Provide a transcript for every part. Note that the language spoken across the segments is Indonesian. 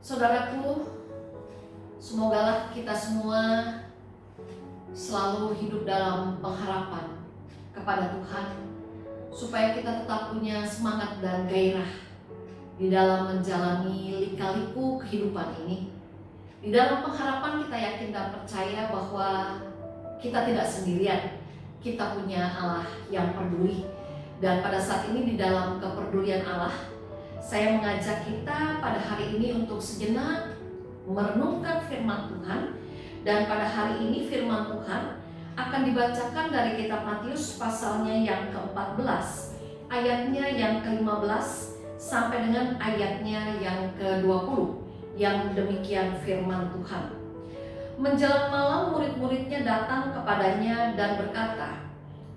Saudaraku, semogalah kita semua selalu hidup dalam pengharapan kepada Tuhan, supaya kita tetap punya semangat dan gairah di dalam menjalani lika-liku kehidupan ini. Di dalam pengharapan kita yakin dan percaya bahwa kita tidak sendirian, kita punya Allah yang peduli. Dan pada saat ini di dalam kepedulian Allah, saya mengajak kita pada hari ini untuk sejenak merenungkan firman Tuhan. Dan pada hari ini firman Tuhan akan dibacakan dari kitab Matius pasalnya yang ke-14, ayatnya yang ke-15 sampai dengan ayatnya yang ke-20, yang demikian firman Tuhan. Menjelang malam murid-muridnya datang kepadanya dan berkata,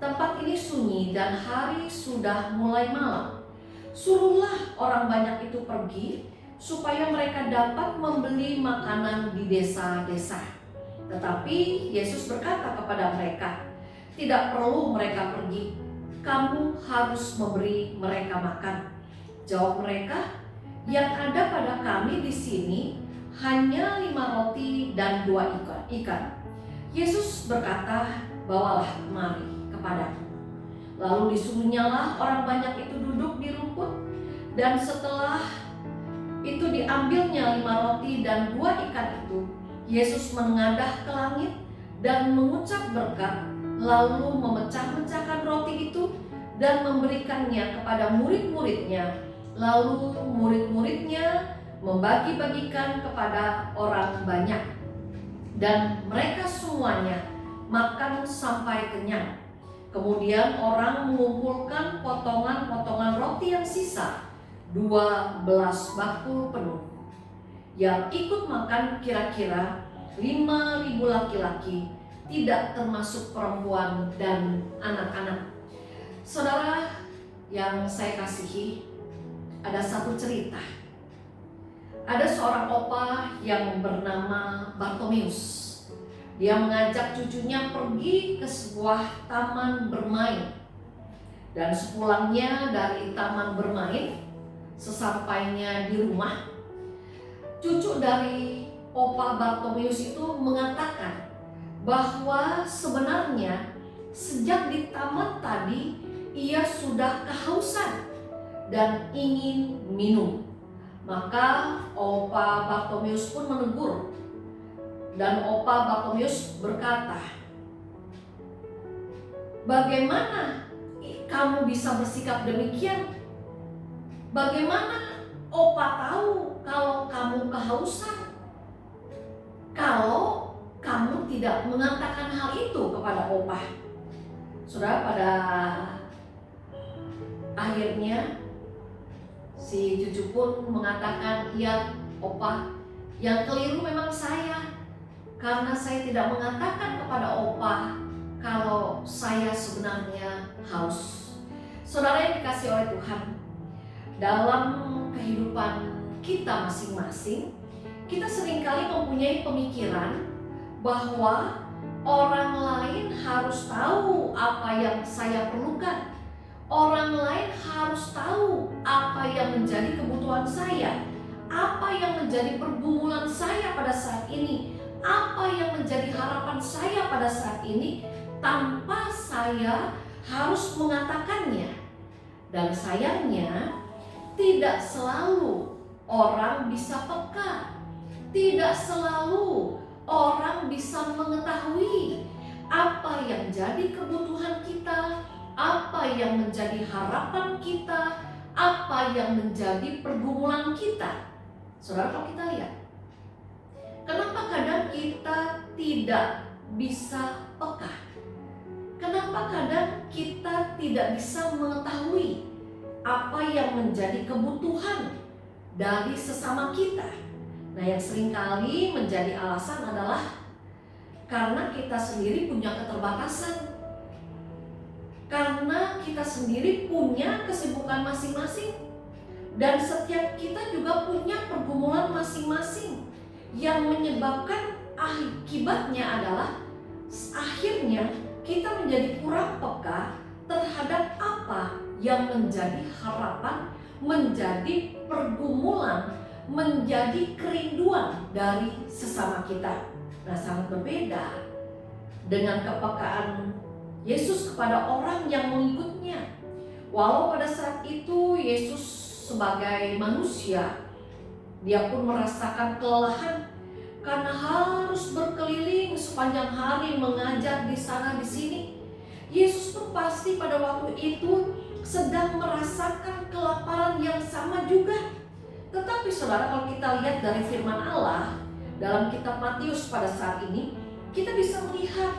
"Tempat ini sunyi dan hari sudah mulai malam. Suruhlah orang banyak itu pergi, supaya mereka dapat membeli makanan di desa-desa." Tetapi Yesus berkata kepada mereka, "Tidak perlu mereka pergi, kamu harus memberi mereka makan." Jawab mereka, "Yang ada pada kami di sini hanya 5 roti dan 2 ikan." Yesus berkata, "Bawalah kemari kepadaku." Lalu disuruhnyalah orang banyak itu duduk di rumput, dan setelah itu diambilnya 5 roti dan 2 ikan itu, Yesus menengadah ke langit dan mengucap berkat, lalu memecah-mecahkan roti itu dan memberikannya kepada murid-muridnya. Lalu murid-muridnya membagi-bagikan kepada orang banyak, dan mereka semuanya makan sampai kenyang. Kemudian orang mengumpulkan potongan-potongan roti yang sisa, 12 bakul penuh. Yang ikut makan kira-kira 5.000 laki-laki, tidak termasuk perempuan dan anak-anak. Saudara yang saya kasihi, ada satu cerita. Ada seorang opa yang bernama Bartomeus. Dia mengajak cucunya pergi ke sebuah taman bermain. Dan sepulangnya dari taman bermain, sesampainya di rumah, cucu dari opa Bartomeus itu mengatakan bahwa sebenarnya sejak di taman tadi ia sudah kehausan dan ingin minum. Maka opa Bartomeus pun menegur. Dan opa Bartomeus berkata, "Bagaimana kamu bisa bersikap demikian? Bagaimana opa tahu kalau kamu kehausan? Kalau kamu tidak mengatakan hal itu kepada opa." Saudara, pada akhirnya si cucu pun mengatakan, "Iya opa, yang keliru memang saya, karena saya tidak mengatakan kepada opa kalau saya sebenarnya haus." Saudara yang dikasihi oleh Tuhan, dalam kehidupan kita masing-masing, kita seringkali mempunyai pemikiran bahwa orang lain harus tahu apa yang saya perlukan. Orang lain harus tahu apa yang menjadi kebutuhan saya, apa yang menjadi pergumulan saya pada saat ini, apa yang menjadi harapan saya pada saat ini, tanpa saya harus mengatakannya. Dan sayangnya, tidak selalu orang bisa peka, tidak selalu orang bisa mengetahui apa yang jadi kebutuhan kita, apa yang menjadi harapan kita, apa yang menjadi pergumulan kita. Saudara, kalau kita lihat, kenapa kadang kita tidak bisa peka? Kenapa kadang kita tidak bisa mengetahui apa yang menjadi kebutuhan dari sesama kita? Nah, yang seringkali menjadi alasan adalah karena kita sendiri punya keterbatasan, karena kita sendiri punya kesibukan masing-masing, dan setiap kita juga punya pergumulan masing-masing, yang menyebabkan akibatnya adalah akhirnya kita menjadi kurang peka terhadap apa yang menjadi harapan, menjadi pergumulan, menjadi kerinduan dari sesama kita. Nah, sangat berbeda dengan kepekaan Yesus kepada orang yang mengikutnya. Walau pada saat itu Yesus sebagai manusia, dia pun merasakan kelelahan karena harus berkeliling sepanjang hari mengajar di sana di sini. Yesus pun pasti pada waktu itu sedang merasakan kelaparan yang sama juga. Tetapi saudara, kalau kita lihat dari firman Allah dalam kitab Matius pada saat ini, kita bisa melihat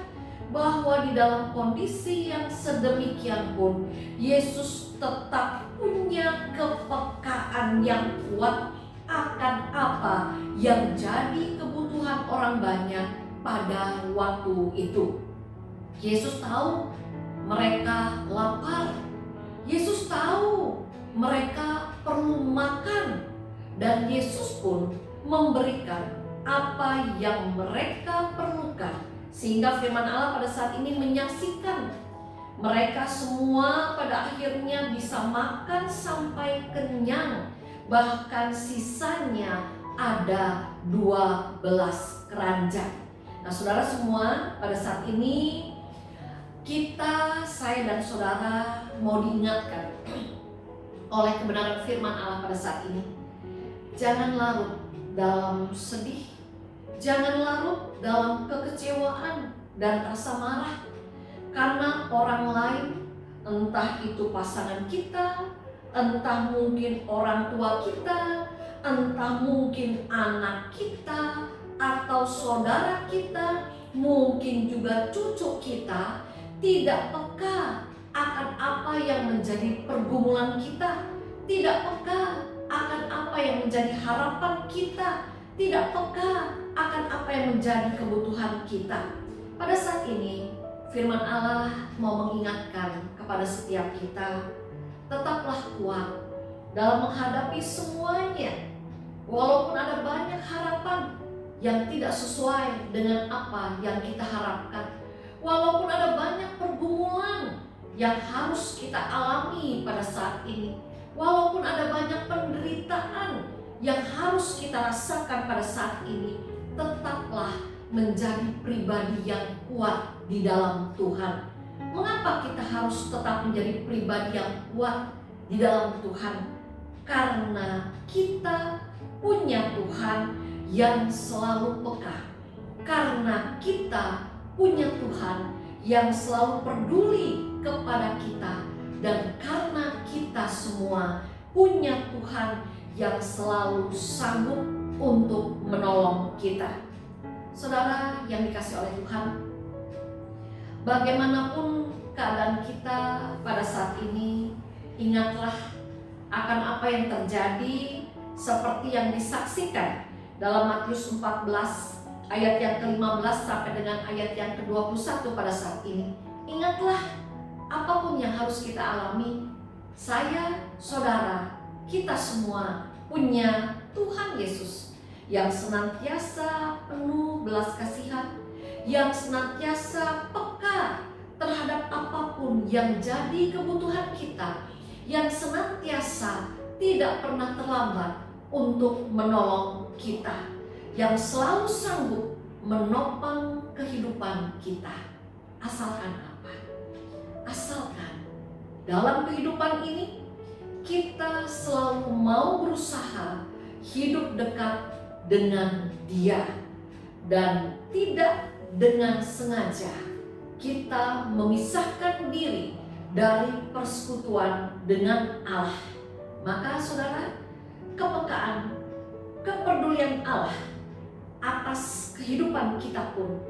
bahwa di dalam kondisi yang sedemikian pun Yesus tetap punya kepekaan yang kuat akan apa yang jadi kebutuhan orang banyak pada waktu itu. Yesus tahu mereka lapar. Yesus tahu mereka perlu makan. Dan Yesus pun memberikan apa yang mereka perlukan. Sehingga firman Allah pada saat ini menyaksikan mereka semua pada akhirnya bisa makan sampai kenyang. Bahkan sisanya ada 12 keranjang. Nah, saudara semua, pada saat ini saya dan saudara mau diingatkan oleh kebenaran firman Allah pada saat ini. Jangan larut dalam sedih, jangan larut dalam kekecewaan dan rasa marah karena orang lain, entah itu pasangan kita, entah mungkin orang tua kita, entah mungkin anak kita atau saudara kita, mungkin juga cucu kita, tidak peka akan apa yang menjadi pergumulan kita, tidak peka akan apa yang menjadi harapan kita, tidak peka akan apa yang menjadi kebutuhan kita. Pada saat ini firman Allah mau mengingatkan kepada setiap kita, tetaplah kuat dalam menghadapi semuanya. Walaupun ada banyak harapan yang tidak sesuai dengan apa yang kita harapkan, walaupun ada banyak pergumulan yang harus kita alami pada saat ini, walaupun ada banyak penderitaan yang harus kita rasakan pada saat ini, tetaplah menjadi pribadi yang kuat di dalam Tuhan. Mengapa kita harus tetap menjadi pribadi yang kuat di dalam Tuhan? Karena kita punya Tuhan yang selalu peka. Karena kita punya Tuhan yang selalu peduli kepada kita. Dan karena kita semua punya Tuhan yang selalu sanggup untuk menolong kita. Saudara yang dikasihi oleh Tuhan, bagaimanapun keadaan kita pada saat ini, ingatlah akan apa yang terjadi seperti yang disaksikan dalam Matius 14 ayat yang ke-15 sampai dengan ayat yang ke-21 pada saat ini. Ingatlah, apapun yang harus kita alami, saya, saudara, kita semua punya Tuhan Yesus yang senantiasa penuh belas kasihan, yang senantiasa peka terhadap apapun yang jadi kebutuhan kita, yang senantiasa tidak pernah terlambat untuk menolong kita, yang selalu sanggup menopang kehidupan kita. Asalkan apa? Asalkan dalam kehidupan ini kita selalu mau berusaha hidup dekat dengan Dia, dan tidak dengan sengaja kita memisahkan diri dari persekutuan dengan Allah. Maka saudara, kepekaan, kepedulian Allah atas kehidupan kita pun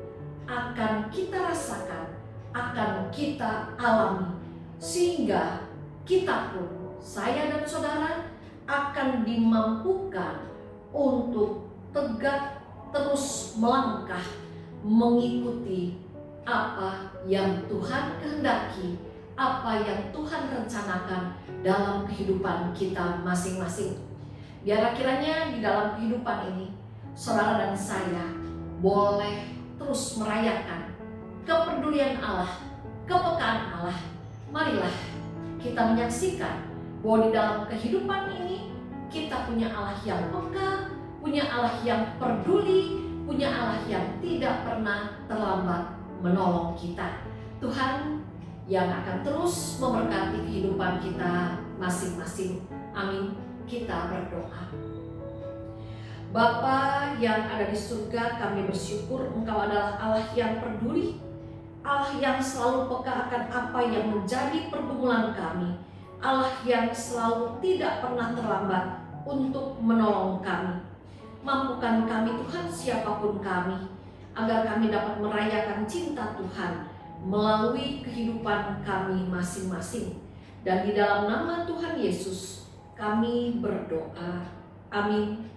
akan kita rasakan, akan kita alami, sehingga kita pun, saya dan saudara, akan dimampukan untuk tegak terus melangkah mengikuti apa yang Tuhan kehendaki, apa yang Tuhan rencanakan dalam kehidupan kita masing-masing. Biarlah kiranya di dalam kehidupan ini saudara dan saya boleh terus merayakan kepedulian Allah, kepekaan Allah. Marilah kita menyaksikan bahwa di dalam kehidupan ini kita punya Allah yang peka, punya Allah yang peduli, punya Allah yang tidak pernah terlambat menolong kita. Tuhan yang akan terus memberkati kehidupan kita masing-masing. Amin. Kita berdoa. Bapa yang ada di surga, kami bersyukur Engkau adalah Allah yang peduli, Allah yang selalu peka akan apa yang menjadi pergumulan kami, Allah yang selalu tidak pernah terlambat untuk menolong kami. Mampukan kami Tuhan, siapapun kami, agar kami dapat merayakan cinta Tuhan melalui kehidupan kami masing-masing. Dan di dalam nama Tuhan Yesus kami berdoa. Amin.